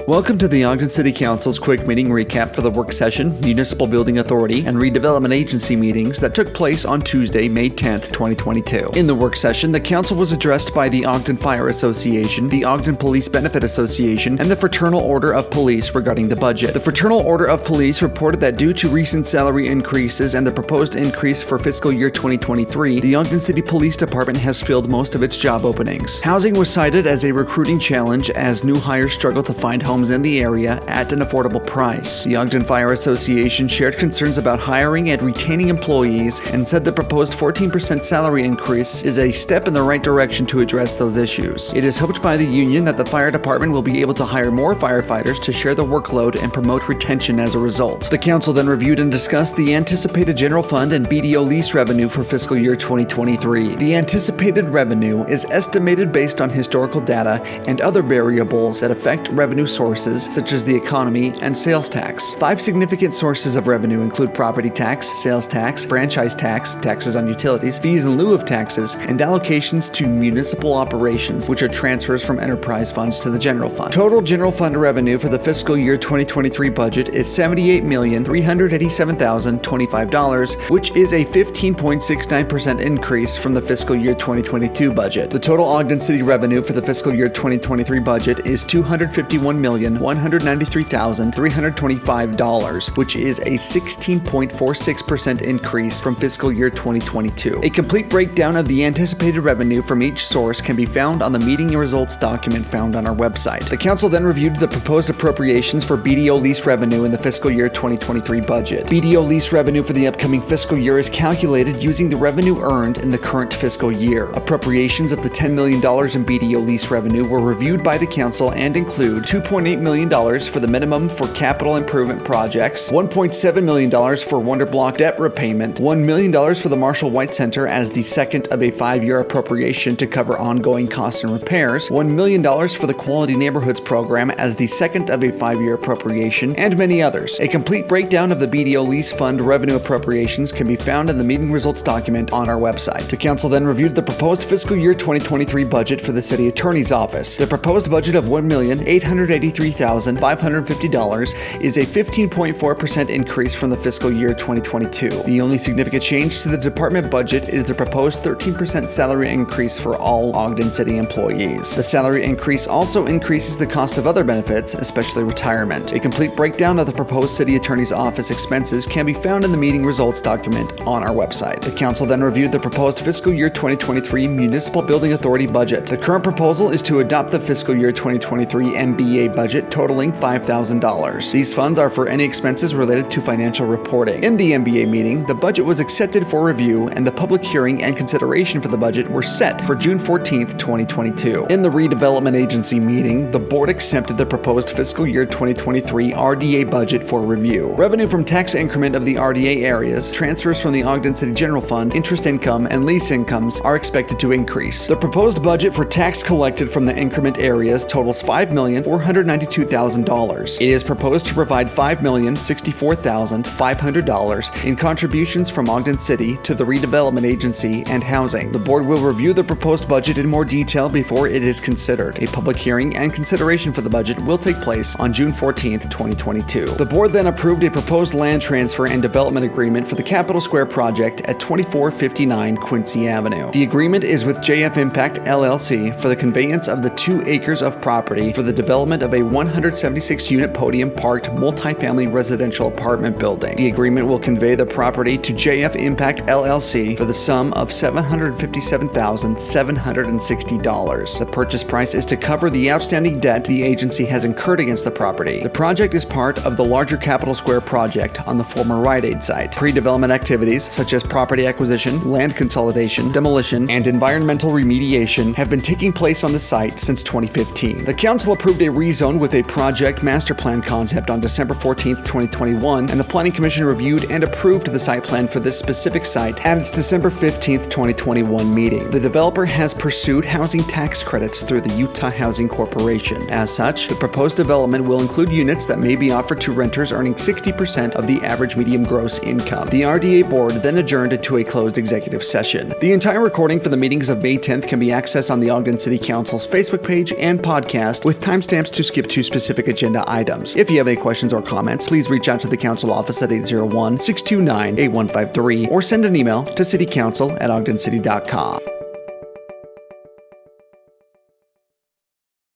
Welcome to the Ogden City Council's quick meeting recap for the work session, Municipal Building Authority, and Redevelopment Agency meetings that took place on Tuesday, May 10th, 2022. In the work session, the council was addressed by the Ogden Fire Association, the Ogden Police Benefit Association, and the Fraternal Order of Police regarding the budget. The Fraternal Order of Police reported that due to recent salary increases and the proposed increase for fiscal year 2023, the Ogden City Police Department has filled most of its job openings. Housing was cited as a recruiting challenge as new hires struggle to find homes in the area at an affordable price. The Ogden Fire Association shared concerns about hiring and retaining employees and said the proposed 14% salary increase is a step in the right direction to address those issues. It is hoped by the union that the fire department will be able to hire more firefighters to share the workload and promote retention as a result. The council then reviewed and discussed the anticipated general fund and BDO lease revenue for fiscal year 2023. The anticipated revenue is estimated based on historical data and other variables that affect revenue sources such as the economy and sales tax. 5 significant sources of revenue include property tax, sales tax, franchise tax, taxes on utilities, fees in lieu of taxes, and allocations to municipal operations, which are transfers from enterprise funds to the general fund. Total general fund revenue for the fiscal year 2023 budget is $78,387,025, which is a 15.69% increase from the fiscal year 2022 budget. The total Ogden City revenue for the fiscal year 2023 budget is $251,193,325, which is a 16.46% increase from fiscal year 2022. A complete breakdown of the anticipated revenue from each source can be found on the meeting results document found on our website. The council then reviewed the proposed appropriations for BDO lease revenue in the fiscal year 2023 budget. BDO lease revenue for the upcoming fiscal year is calculated using the revenue earned in the current fiscal year. Appropriations of the $10 million in BDO lease revenue were reviewed by the council and include $2.8 million for the minimum for capital improvement projects, $1.7 million for Wonder Block debt repayment, $1 million for the Marshall White Center as the second of a 5-year appropriation to cover ongoing costs and repairs, $1 million for the Quality Neighborhoods program as the second of a 5-year appropriation, and many others. A complete breakdown of the BDO lease fund revenue appropriations can be found in the meeting results document on our website. The council then reviewed the proposed fiscal year 2023 budget for the city attorney's office. The proposed budget of $1,883,550 is a 15.4% increase from the fiscal year 2022. The only significant change to the department budget is the proposed 13% salary increase for all Ogden City employees. The salary increase also increases the cost of other benefits, especially retirement. A complete breakdown of the proposed city attorney's office expenses can be found in the meeting results document on our website. The council then reviewed the proposed fiscal year 2023 Municipal Building Authority budget. The current proposal is to adopt the fiscal year 2023 MBA budget totaling $5,000. These funds are for any expenses related to financial reporting. In the MBA meeting, the budget was accepted for review and the public hearing and consideration for the budget were set for June 14th, 2022. In the Redevelopment Agency meeting, the board accepted the proposed fiscal year 2023 RDA budget for review. Revenue from tax increment of the RDA areas, transfers from the Ogden City General Fund, interest income, and lease incomes are expected to increase. The proposed budget for tax collected from the increment areas totals $5,492,000. It is proposed to provide $5,064,500 in contributions from Ogden City to the Redevelopment Agency and Housing. The board will review the proposed budget in more detail before it is considered. A public hearing and consideration for the budget will take place on June 14th, 2022. The board then approved a proposed land transfer and development agreement for the Capitol Square project at 2459 Quincy Avenue. The agreement is with JF Impact LLC for the conveyance of the 2 acres of property for the development of a 176-unit podium-parked multifamily residential apartment building. The agreement will convey the property to JF Impact LLC for the sum of $757,760. The purchase price is to cover the outstanding debt the agency has incurred against the property. The project is part of the larger Capitol Square project on the former Rite Aid site. Pre-development activities such as property acquisition, land consolidation, demolition, and environmental remediation have been taking place on the site since 2015. The council approved a rezone with a project master plan concept on December 14th, 2021, and the Planning Commission reviewed and approved the site plan for this specific site at its December 15th, 2021 meeting. The developer has pursued housing tax credits through the Utah Housing Corporation. As such, the proposed development will include units that may be offered to renters earning 60% of the average median gross income. The RDA board then adjourned into a closed executive session. The entire recording for the meetings of May 10th can be accessed on the Ogden City Council's Facebook page and podcast with timestamps to skip skip to specific agenda items. If you have any questions or comments, please reach out to the council office at 801-629-8153 or send an email to citycouncil@ogdencity.com.